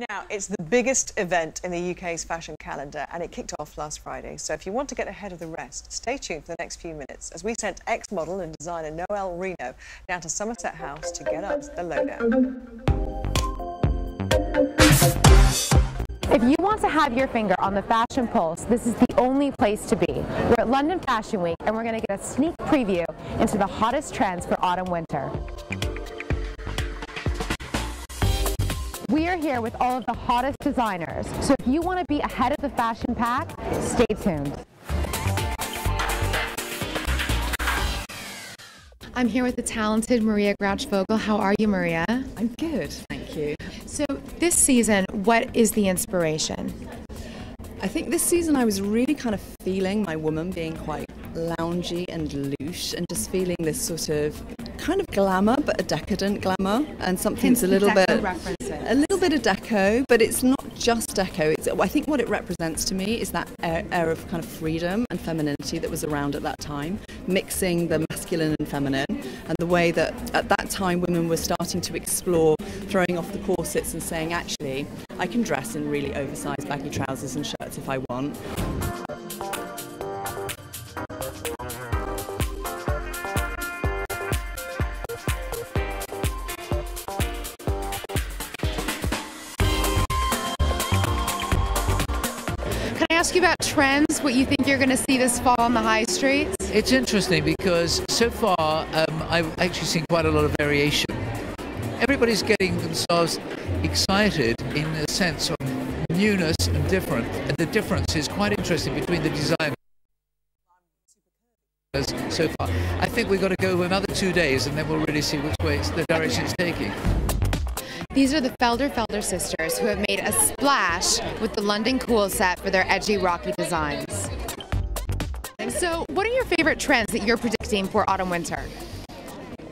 Now, it's the biggest event in the UK's fashion calendar, and it kicked off last Friday. So if you want to get ahead of the rest, stay tuned for the next few minutes as we sent ex-model and designer Noelle Reno down to Somerset House to get us the lowdown. If you want to have your finger on the fashion pulse, this is the only place to be. We're at London Fashion Week, and we're going to get a sneak preview into the hottest trends for autumn-winter. We are here with all of the hottest designers, so if you want to be ahead of the fashion pack, stay tuned. I'm here with the talented Maria Grouch-Vogel. How are you, Maria? I'm good, thank you. So this season, what is the inspiration? I think this season I was really kind of feeling my woman being quite loungy and loose and just feeling this sort of kind of glamour, but a decadent glamour, and something's a little bit of deco, but it's not just deco. I think what it represents to me is that air of kind of freedom and femininity that was around at that time, mixing the masculine and feminine, and the way that at that time women were starting to explore throwing off the corsets and saying, actually, I can dress in really oversized baggy trousers and shirts if I want. Can I ask you about trends, what you think you're going to see this fall on the high streets? It's interesting because so far I've actually seen quite a lot of variation. Everybody's getting themselves excited in a sense of newness and different, and the difference is quite interesting between the designers so far. I think we've got to go another 2 days and then we'll really see which way the direction it's taking. These are the Felder sisters who have made a splash with the London Cool set for their edgy, rocky designs. So what are your favorite trends that you're predicting for autumn-winter?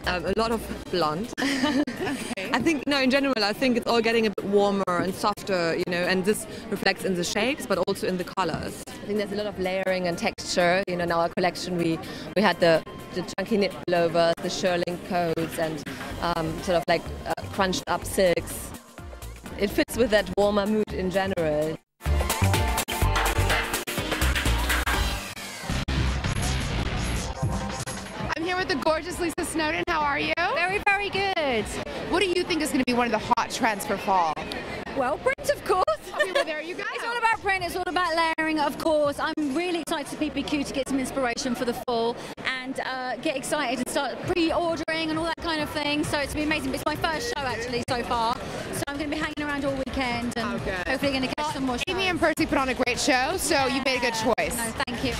A lot of blonde. Okay. I think, no, in general, I think it's all getting a bit warmer and softer, you know, and this reflects in the shapes, but also in the colors. I think there's a lot of layering and texture. You know, in our collection, we had the chunky knit pullovers, the shearling coats, and sort of like crunched up silks. It fits with that warmer mood in general. I'm here with the gorgeous Lisa Snowden. How are you? Very, very good. What do you think is going to be one of the hot trends for fall? Well, print, of course. Okay, well, there you go. It's all about print, it's all about layering, of course. I'm really excited to PPQ to get some inspiration for the fall and get excited and start pre-ordering and all that kind of thing. So it's been amazing. It's my first show, actually, so far. So I'm going to be hanging around all weekend and hopefully going to catch some more shows. Amy and Percy put on a great show, so you made a good choice. No, thank you.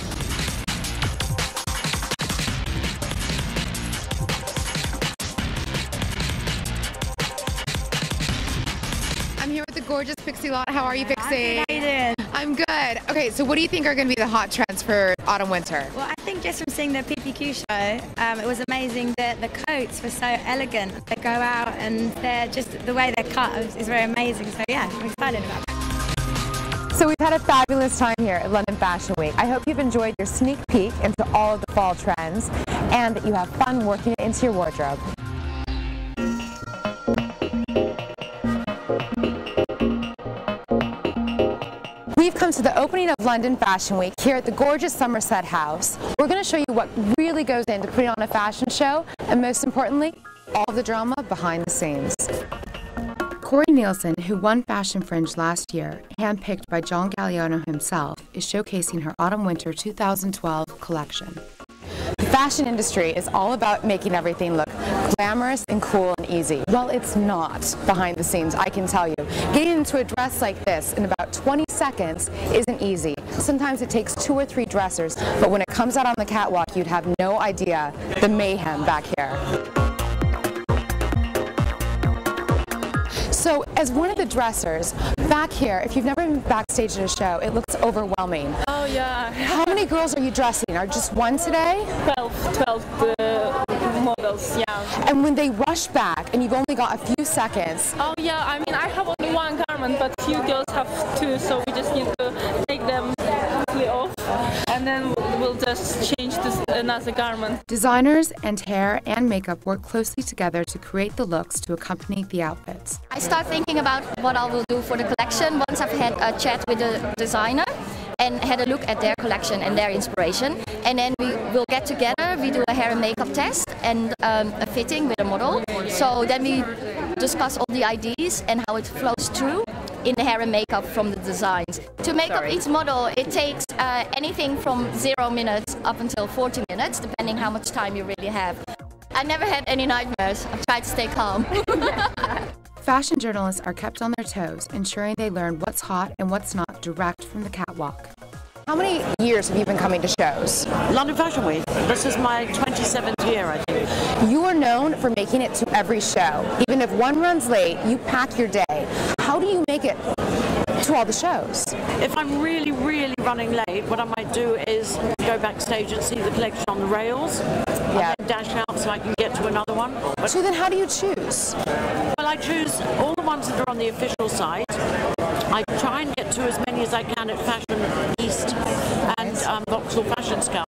I'm here with the gorgeous Pixie Lot. How are you, Pixie? How you doing? I'm good. Okay, so what do you think are going to be the hot trends for autumn-winter? Well, I think just from seeing the PPQ show, it was amazing that the coats were so elegant. They go out and they're just, the way they're cut is very amazing. So yeah, I'm excited about that. So we've had a fabulous time here at London Fashion Week. I hope you've enjoyed your sneak peek into all of the fall trends and that you have fun working it into your wardrobe. We've come to the opening of London Fashion Week here at the gorgeous Somerset House. We're going to show you what really goes into putting on a fashion show, and most importantly, all the drama behind the scenes. Corey Nielsen, who won Fashion Fringe last year, handpicked by John Galliano himself, is showcasing her Autumn-Winter 2012 collection. The fashion industry is all about making everything look glamorous and cool and easy. Well, it's not behind the scenes, I can tell you. Getting into a dress like this in about 20 seconds isn't easy. Sometimes it takes 2 or 3 dressers, but when it comes out on the catwalk, you'd have no idea the mayhem back here. So, as one of the dressers, back here, if you've never been backstage at a show, it looks overwhelming. Oh, yeah. How many girls are you dressing? Are just one today? 12 models, yeah. And when they rush back, and you've only got a few seconds. Oh, yeah, I mean, I have only one garment, but few girls have 2, so we just need to take them completely off, and then we'll just change this another garment. Designers and hair and makeup work closely together to create the looks to accompany the outfits. I start thinking about what I will do for the collection once I've had a chat with the designer and had a look at their collection and their inspiration. And then we will get together, we do a hair and makeup test and a fitting with a model. So then we discuss all the ideas and how it flows through in the hair and makeup from the designs. To make up each model, it takes anything from 0 minutes up until 40 minutes, depending how much time you really have. I never had any nightmares. I've tried to stay calm. Fashion journalists are kept on their toes, ensuring they learn what's hot and what's not direct from the catwalk. How many years have you been coming to shows? London Fashion Week. This is my 27th year, I think. You are known for making it to every show. Even if one runs late, you pack your day. How do you make it to all the shows? If I'm really running late, what I might do is go backstage and see the collection on the rails. Yeah. And then dash out so I can get to another one. So then how do you choose? Well, I choose all the ones that are on the official site. I try and get to as many as I can at Fashion East and Vauxhall Fashion Scout.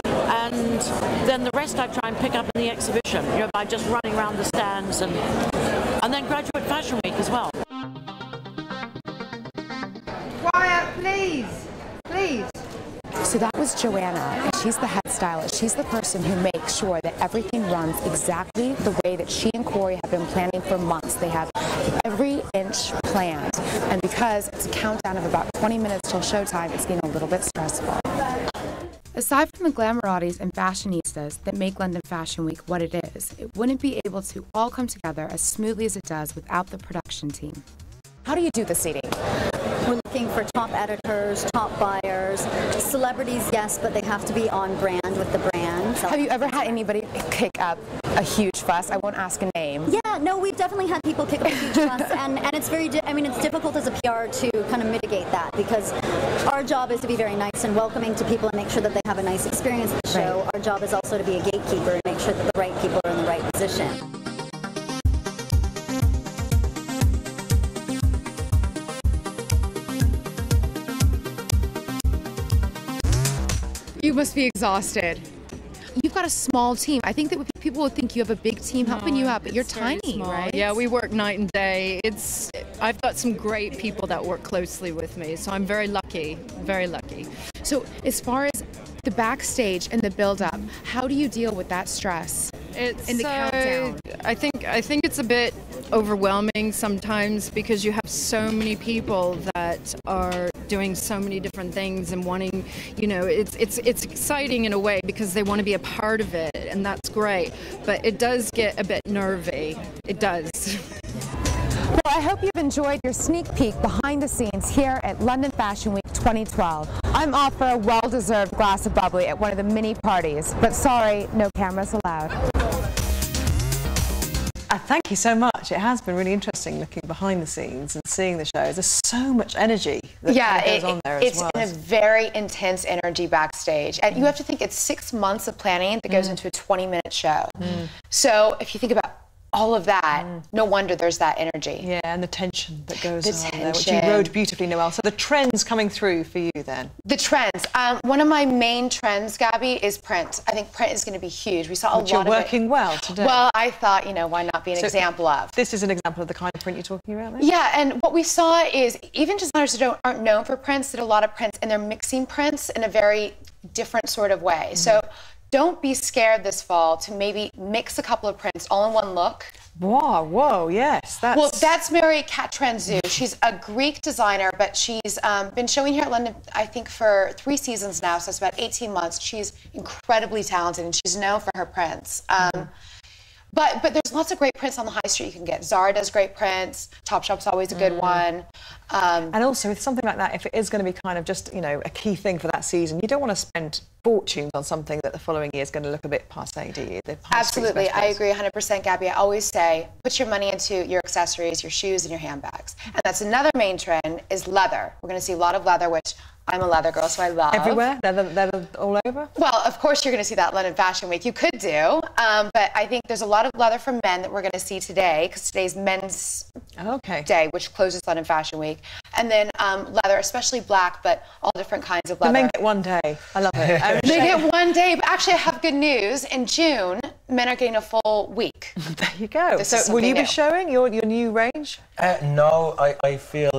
And then the rest I try and pick up in the exhibition, you know, by just running around the stands and then Graduate Fashion Week as well. Quiet, please. Please. So that was Joanna, and she's the head stylist. She's the person who makes sure that everything runs exactly the way that she and Corey have been planning for months. They have every inch planned, and because it's a countdown of about 20 minutes till showtime, it's getting a little bit stressful. Aside from the glamorities and fashionistas that make London Fashion Week what it is, it wouldn't be able to all come together as smoothly as it does without the production team. How do you do the seating? We're looking for top editors, top buyers, celebrities, yes, but they have to be on brand with the brand. So. Have you ever had anybody kick up a huge fuss? I won't ask a name. Yeah, no, we've definitely had people kick up a huge fuss, and it's very, it's difficult as a PR to kind of mitigate that, because our job is to be very nice and welcoming to people and make sure that they have a nice experience at the show. Right. Our job is also to be a gatekeeper and make sure that the right people are in the right position. You must be exhausted. You've got a small team. I think that people would think you have a big team helping you out, but you're tiny, right? Yeah, we work night and day. I've got some great people that work closely with me, so I'm very lucky, very lucky. So as far as the backstage and the build-up, how do you deal with that stress? It's in the countdown. I think it's a bit overwhelming sometimes, because you have so many people that are doing so many different things and wanting, it's exciting in a way because they want to be a part of it, and that's great, but it does get a bit nervy. It does. Well, I hope you've enjoyed your sneak peek behind the scenes here at London Fashion Week 2012. I'm off for a well-deserved glass of bubbly at one of the mini parties, but sorry, no cameras allowed. Thank you so much. It has been really interesting looking behind the scenes and seeing the shows. There's so much energy that goes on there as well. It's a very intense energy backstage. And you have to think it's 6 months of planning that goes into a 20-minute show. So if you think about all of that, no wonder there's that energy. Yeah, and the tension that goes on there, which you rode beautifully, Noelle. So the trends coming through for you then? The trends. One of my main trends, Gabby, is print. I think print is going to be huge. We saw a lot of it. You're working well today. Well, I thought, why not be an example of? This is an example of the kind of print you're talking about then? Yeah, and what we saw is even designers who aren't known for prints did a lot of prints, and they're mixing prints in a very different sort of way. So don't be scared this fall to maybe mix a couple of prints all in one look. Whoa, yes. Well, that's Mary Katranzou. She's a Greek designer, but she's been showing here at London, I think, for 3 seasons now, so it's about 18 months. She's incredibly talented, and she's known for her prints. But there's lots of great prints on the high street you can get. Zara does great prints. Topshop's always a good one. And also with something like that, if it is going to be kind of just, a key thing for that season, you don't want to spend fortunes on something that the following year is going to look a bit passé, do you? Absolutely. I agree 100%, Gabby. I always say, put your money into your accessories, your shoes, and your handbags. And that's another main trend is leather. We're going to see a lot of leather, which I'm a leather girl, so I love. Everywhere? Leather all over? Well, of course you're going to see that London Fashion Week. You could do, but I think there's a lot of leather for men that we're going to see today, because today's Men's Day, which closes London Fashion Week. And then leather, especially black, but all different kinds of leather. The men get one day. I love it. They get one day, but actually I have good news. In June, men are getting a full week. There you go. So will you be showing your new range? No, I feel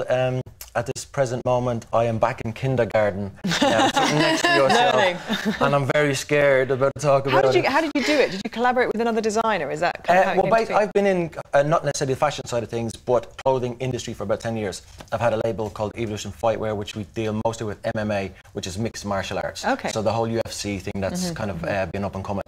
at this present moment I am back in kindergarten, sitting next to yourself, and I'm very scared about to talk about it. How did you do it? Did you collaborate with another designer? Is that kind of how it came to be? I've been in not necessarily the fashion side of things, but clothing industry for about 10 years. I've had a label called Evolution Fightwear, which we deal mostly with MMA, which is mixed martial arts. Okay. So the whole UFC thing that's kind of been up and coming.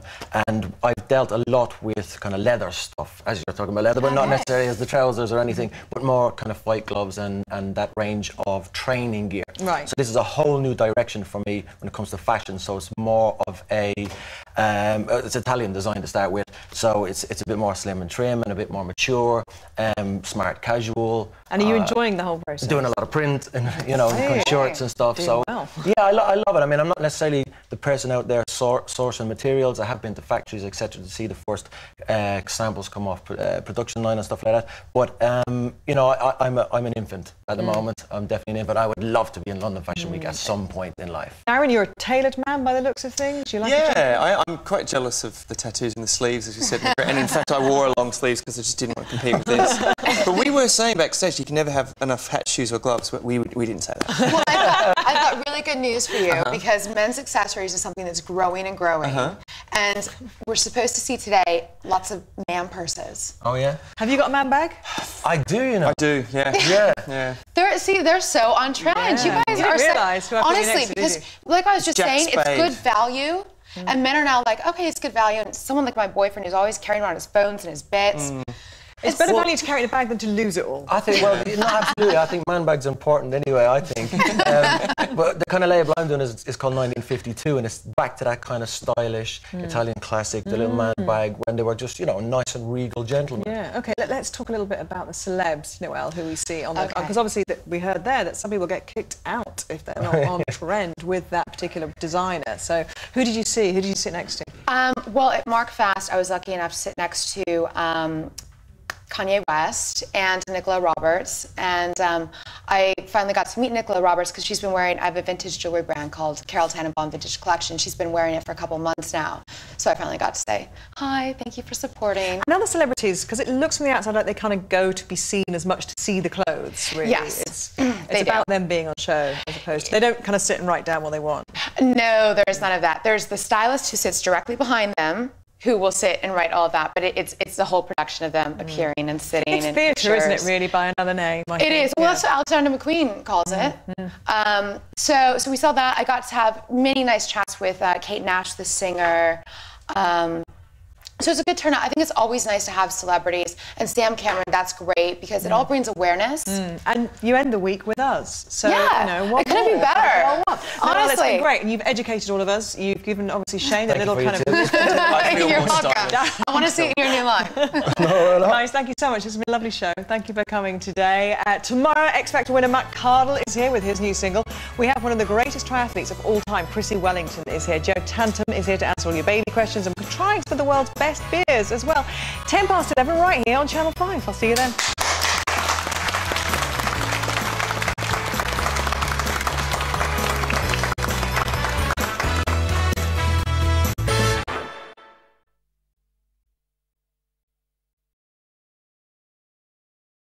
And I've dealt a lot with kind of leather stuff, as you're talking about leather, but not necessarily as the trousers or anything, but more kind of fight gloves and that range of training gear. Right. So this is a whole new direction for me when it comes to fashion. So it's more of a, it's Italian design to start with. So it's a bit more slim and trim and a bit more mature, smart casual. And are you enjoying the whole process? Doing a lot of print and, you know, shirts and stuff. So yeah, I love it. I mean, I'm not necessarily the person out there sourcing materials. I have been to factories, etc., to see the first samples come off production line and stuff like that. But you know, I'm an infant at the moment. I'm definitely an infant. I would love to be in London Fashion Week at some point in life. Aaron, you're a tailored man by the looks of things. You like I'm quite jealous of the tattoos and the sleeves, as you said. And in fact, I wore long sleeves because I just didn't want to compete with this. But we were saying backstage you can never have enough hat, shoes or gloves, but we didn't say that. Well, I've got really good news for you, because men's accessories is something that's growing and growing. And we're supposed to see today lots of man purses. Oh yeah? Have you got a man bag? I do, you know. I do, yeah. Yeah. They're so on trend. Yeah. You guys realise honestly, because like I was just saying, it's good value. And men are now like, okay, it's good value. And someone like my boyfriend who's always carrying around his phones and his bits. It's better value to carry in a bag than to lose it all. I think, well, no, absolutely. I think man bag's important anyway, I think. But the kind of label I'm doing is called 1952, and it's back to that kind of stylish Italian classic, the little man bag, when they were just, you know, nice and regal gentlemen. Yeah, OK, let's talk a little bit about the celebs, Noelle, who we see on the... Because obviously we heard there that some people get kicked out if they're not on trend with that particular designer. So who did you see? Who did you sit next to? Well, at Mark Fast, I was lucky enough to sit next to Kanye West and Nicola Roberts, and I finally got to meet Nicola Roberts because she's been wearing, I have a vintage jewelry brand called Carol Tannenbaum Vintage Collection. She's been wearing it for a couple months now, so I finally got to say, hi, thank you for supporting. And other celebrities, because it looks from the outside like they kind of go to be seen as much to see the clothes, really. Yes. It's about them being on show, as opposed to, they don't kind of sit and write down what they want. No, there's none of that. There's the stylist who sits directly behind them, who will sit and write all of that, but it's the whole production of them appearing and sitting. It's and theatre, isn't it, really, by another name? It is. Well, that's what Alexander McQueen calls it. So we saw that. I got to have many nice chats with Kate Nash, the singer. So it's a good turnout. I think it's always nice to have celebrities. And Sam Cameron, that's great, because it all brings awareness. And you end the week with us. So, yeah, you know, what it couldn't be better. Honestly. It's been great. And you've educated all of us. You've given, obviously, Shane a little kind of... You're welcome. I want to see it in your new line. Guys, thank you so much. It's been a lovely show. Thank you for coming today. Tomorrow, X Factor winner Matt Cardle is here with his new single. We have one of the greatest triathletes of all time, Chrissy Wellington, is here. Joe Tantum is here to answer all your baby questions and trying for the world's best beers as well. 11 right here on Channel 5. I'll see you then.